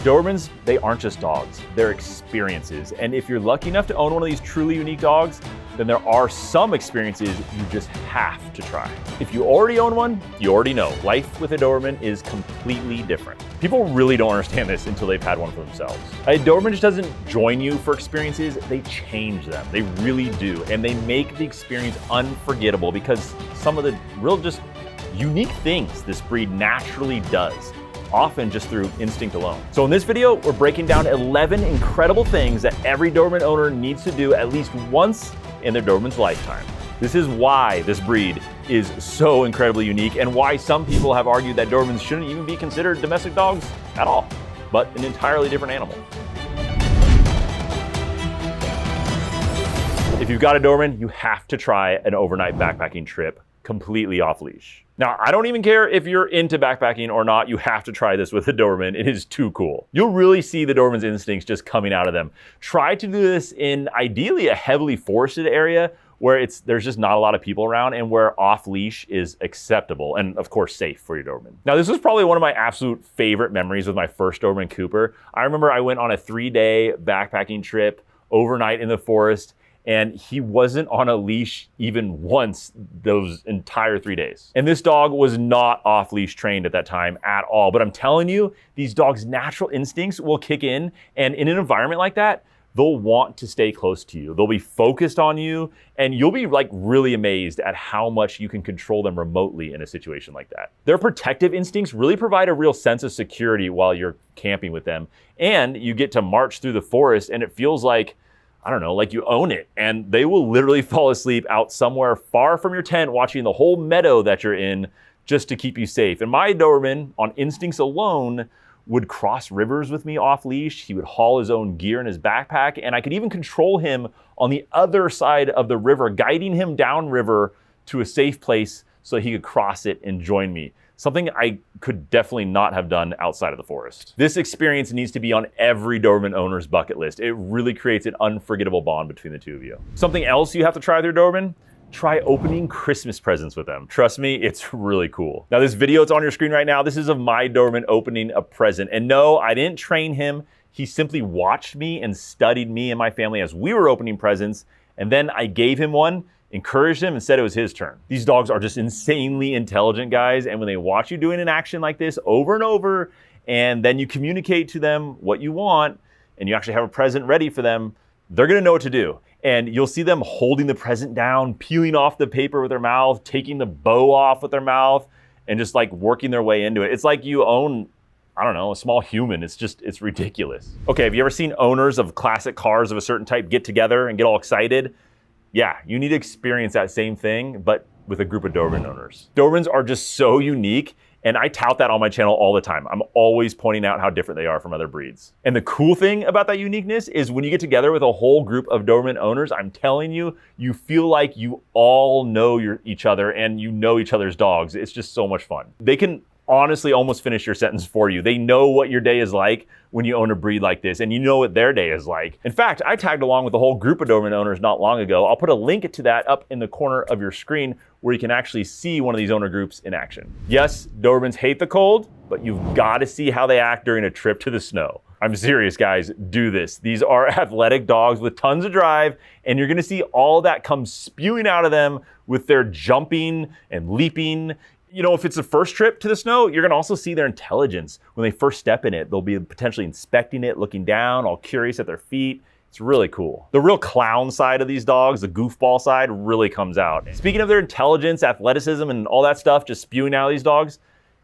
Dobermans, they aren't just dogs, they're experiences. And if you're lucky enough to own one of these truly unique dogs, then there are some experiences you just have to try. If you already own one, you already know life with a Doberman is completely different. People really don't understand this until they've had one for themselves. A Doberman just doesn't join you for experiences, they change them. They really do. And they make the experience unforgettable because some of the real just unique things this breed naturally does, often just through instinct alone. So in this video, we're breaking down 11 incredible things that every Doberman owner needs to do at least once in their Doberman's lifetime. This is why this breed is so incredibly unique and why some people have argued that Dobermans shouldn't even be considered domestic dogs at all, but an entirely different animal. If you've got a Doberman, you have to try an overnight backpacking trip completely off leash. Now, I don't even care if you're into backpacking or not, you have to try this with a Doberman. It is too cool. You'll really see the Doberman's instincts just coming out of them. Try to do this in ideally a heavily forested area where there's just not a lot of people around and where off leash is acceptable and of course safe for your Doberman. Now, this was probably one of my absolute favorite memories with my first Doberman Cooper. I remember I went on a 3-day backpacking trip overnight in the forest, and he wasn't on a leash even once those entire 3 days. And this dog was not off-leash trained at that time at all. But I'm telling you, these dogs' natural instincts will kick in, and in an environment like that, they'll want to stay close to you. They'll be focused on you, and you'll be like really amazed at how much you can control them remotely in a situation like that. Their protective instincts really provide a real sense of security while you're camping with them. And you get to march through the forest, and it feels like, I don't know, like you own it, and they will literally fall asleep out somewhere far from your tent watching the whole meadow that you're in just to keep you safe. And my Doberman, on instincts alone, would cross rivers with me off leash. He would haul his own gear in his backpack, and I could even control him on the other side of the river, guiding him downriver to a safe place so he could cross it and join me. Something I could definitely not have done outside of the forest. This experience needs to be on every Doberman owner's bucket list. It really creates an unforgettable bond between the two of you. Something else you have to try with your Doberman? Try opening Christmas presents with them. Trust me, it's really cool. Now, this video, it's on your screen right now. This is of my Doberman opening a present. And no, I didn't train him. He simply watched me and studied me and my family as we were opening presents. And then I gave him one, encouraged him, and said it was his turn. These dogs are just insanely intelligent, guys. And when they watch you doing an action like this over and over, and then you communicate to them what you want, and you actually have a present ready for them, they're gonna know what to do. And you'll see them holding the present down, peeling off the paper with their mouth, taking the bow off with their mouth, and just like working their way into it. It's like you own, I don't know, a small human. It's ridiculous. Okay, have you ever seen owners of classic cars of a certain type get together and get all excited? Yeah, you need to experience that same thing, but with a group of Doberman owners. Dobermans are just so unique, and I tout that on my channel all the time. I'm always pointing out how different they are from other breeds. And the cool thing about that uniqueness is when you get together with a whole group of Doberman owners, I'm telling you, you feel like you all know each other and you know each other's dogs. It's just so much fun. They can honestly almost finish your sentence for you. They know what your day is like when you own a breed like this, and you know what their day is like. In fact, I tagged along with a whole group of Doberman owners not long ago. I'll put a link to that up in the corner of your screen where you can actually see one of these owner groups in action. Yes, Dobermans hate the cold, but you've got to see how they act during a trip to the snow. I'm serious, guys, do this. These are athletic dogs with tons of drive, and you're gonna see all that come spewing out of them with their jumping and leaping. You know, if it's the first trip to the snow, you're gonna also see their intelligence. When they first step in it, they'll be potentially inspecting it, looking down, all curious at their feet. It's really cool. The real clown side of these dogs, the goofball side, really comes out. Speaking of their intelligence, athleticism, and all that stuff just spewing out of these dogs,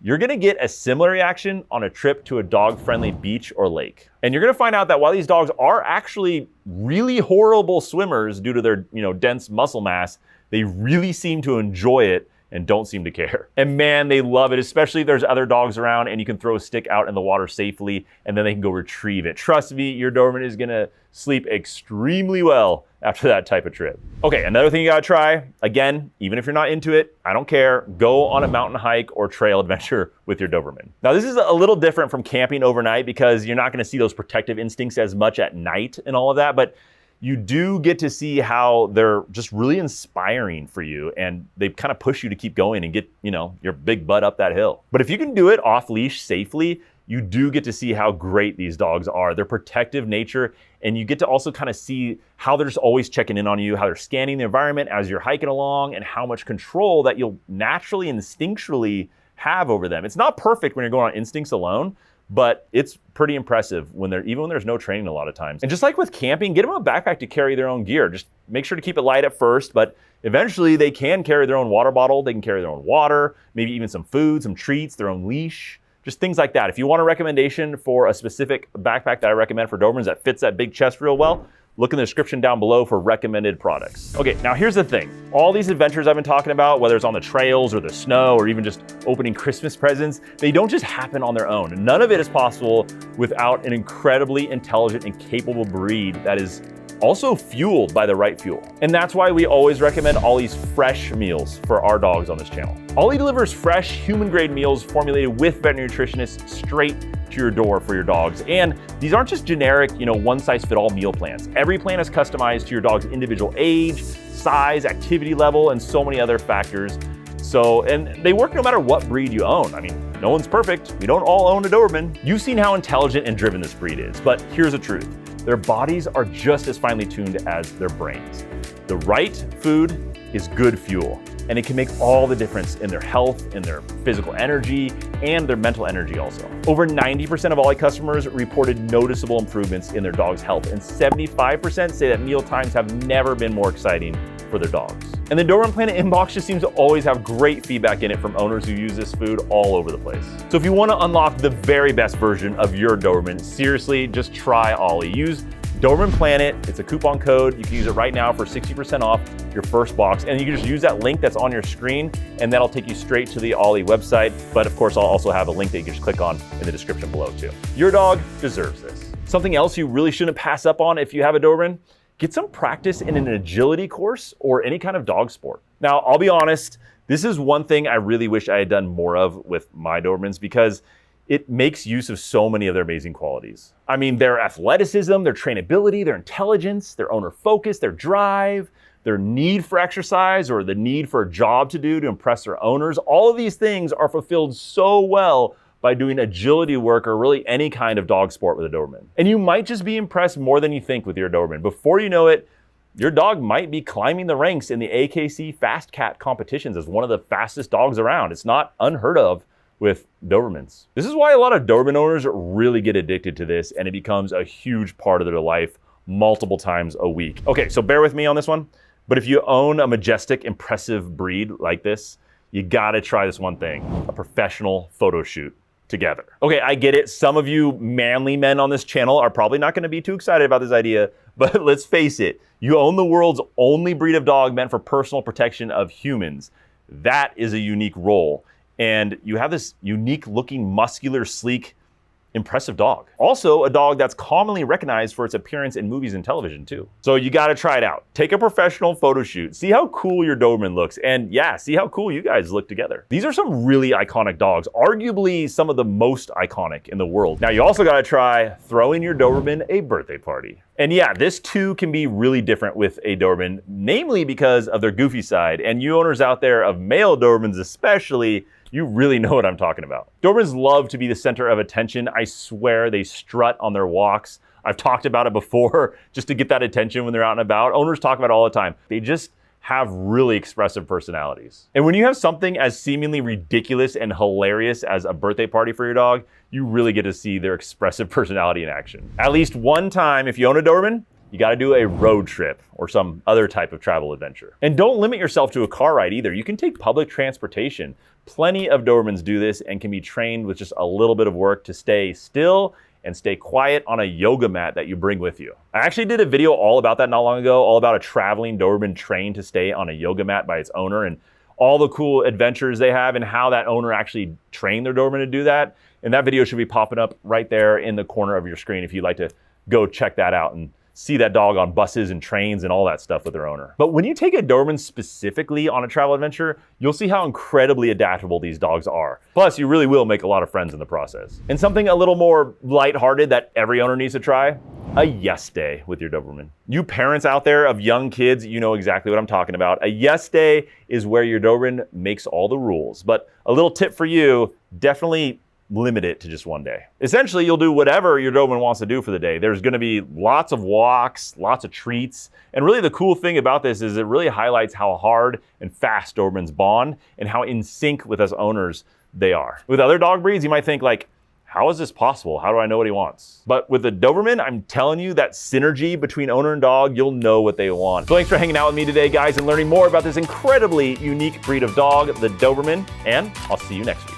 you're gonna get a similar reaction on a trip to a dog-friendly beach or lake. And you're gonna find out that while these dogs are actually really horrible swimmers due to their, dense muscle mass, they really seem to enjoy it and don't seem to care. And man, they love it, especially if there's other dogs around and you can throw a stick out in the water safely and then they can go retrieve it. Trust me, your Doberman is gonna sleep extremely well after that type of trip. Okay, another thing you gotta try, again, even if you're not into it, I don't care, go on a mountain hike or trail adventure with your Doberman. Now, this is a little different from camping overnight because you're not gonna see those protective instincts as much at night and all of that, but you do get to see how they're just really inspiring for you, and they kind of push you to keep going and get, your big butt up that hill. But if you can do it off leash safely, you do get to see how great these dogs are. Their protective nature, and you get to also kind of see how they're just always checking in on you, how they're scanning the environment as you're hiking along, and how much control that you'll naturally, instinctually have over them. It's not perfect when you're going on instincts alone, but it's pretty impressive even when there's no training a lot of times. And just like with camping, get them a backpack to carry their own gear. Just make sure to keep it light at first, but eventually they can carry their own water bottle, they can carry their own water, maybe even some food, some treats, their own leash, just things like that. If you want a recommendation for a specific backpack that I recommend for Dobermans that fits that big chest real well, look in the description down below for recommended products. Okay, now here's the thing. All these adventures I've been talking about, whether it's on the trails or the snow or even just opening Christmas presents, they don't just happen on their own. None of it is possible without an incredibly intelligent and capable breed that is also fueled by the right fuel. And that's why we always recommend Ollie's fresh meals for our dogs on this channel. Ollie delivers fresh, human-grade meals formulated with veterinary nutritionists straight to your door for your dogs. And these aren't just generic, one-size-fit-all meal plans. Every plan is customized to your dog's individual age, size, activity level, and so many other factors. And they work no matter what breed you own. I mean, no one's perfect. We don't all own a Doberman. You've seen how intelligent and driven this breed is, but here's the truth. Their bodies are just as finely tuned as their brains. The right food is good fuel, and it can make all the difference in their health, in their physical energy, and their mental energy also. Over 90% of Ollie customers reported noticeable improvements in their dog's health, and 75% say that meal times have never been more exciting for their dogs. And the Doberman Planet inbox just seems to always have great feedback in it from owners who use this food all over the place. So if you want to unlock the very best version of your Doberman, seriously, just try Ollie. Use Doberman Planet. It's a coupon code. You can use it right now for 60% off your first box. And you can just use that link that's on your screen, and that'll take you straight to the Ollie website. But of course, I'll also have a link that you can just click on in the description below too. Your dog deserves this. Something else you really shouldn't pass up on if you have a Doberman: get some practice in an agility course or any kind of dog sport. Now, I'll be honest, this is one thing I really wish I had done more of with my Dobermans, because it makes use of so many of their amazing qualities. I mean, their athleticism, their trainability, their intelligence, their owner focus, their drive, their need for exercise or the need for a job to do to impress their owners. All of these things are fulfilled so well by doing agility work or really any kind of dog sport with a Doberman. And you might just be impressed more than you think with your Doberman. Before you know it, your dog might be climbing the ranks in the AKC Fast Cat competitions as one of the fastest dogs around. It's not unheard of with Dobermans. This is why a lot of Doberman owners really get addicted to this, and it becomes a huge part of their life multiple times a week. Okay, so bear with me on this one, but if you own a majestic, impressive breed like this, you gotta try this one thing: a professional photo shoot together. Okay, I get it. Some of you manly men on this channel are probably not gonna be too excited about this idea, but let's face it, you own the world's only breed of dog meant for personal protection of humans. That is a unique role. And you have this unique looking, muscular, sleek, impressive dog. Also, a dog that's commonly recognized for its appearance in movies and television too. So you gotta try it out. Take a professional photo shoot. See how cool your Doberman looks. And yeah, see how cool you guys look together. These are some really iconic dogs, arguably some of the most iconic in the world. Now you also gotta try throwing your Doberman a birthday party. And yeah, this too can be really different with a Doberman, namely because of their goofy side. And you owners out there of male Dobermans especially, you really know what I'm talking about. Dobermans love to be the center of attention. I swear they strut on their walks. I've talked about it before, just to get that attention when they're out and about. Owners talk about it all the time. They just have really expressive personalities. And when you have something as seemingly ridiculous and hilarious as a birthday party for your dog, you really get to see their expressive personality in action. At least one time, if you own a Doberman, you gotta do a road trip or some other type of travel adventure. And don't limit yourself to a car ride either. You can take public transportation. Plenty of Dobermans do this and can be trained with just a little bit of work to stay still and stay quiet on a yoga mat that you bring with you. I actually did a video all about that not long ago, all about a traveling Doberman trained to stay on a yoga mat by its owner and all the cool adventures they have and how that owner actually trained their Doberman to do that. And that video should be popping up right there in the corner of your screen if you'd like to go check that out and see that dog on buses and trains and all that stuff with their owner. But when you take a Doberman specifically on a travel adventure, you'll see how incredibly adaptable these dogs are. Plus, you really will make a lot of friends in the process. And something a little more lighthearted that every owner needs to try: a yes day with your Doberman. You parents out there of young kids, you know exactly what I'm talking about. A yes day is where your Doberman makes all the rules. But a little tip for you: definitely limit it to just one day. Essentially, you'll do whatever your Doberman wants to do for the day. There's gonna be lots of walks, lots of treats, and really the cool thing about this is it really highlights how hard and fast Dobermans bond and how in sync with us owners they are. With other dog breeds, you might think like, how is this possible? How do I know what he wants? But with the Doberman, I'm telling you that synergy between owner and dog, you'll know what they want. So thanks for hanging out with me today, guys, and learning more about this incredibly unique breed of dog, the Doberman, and I'll see you next week.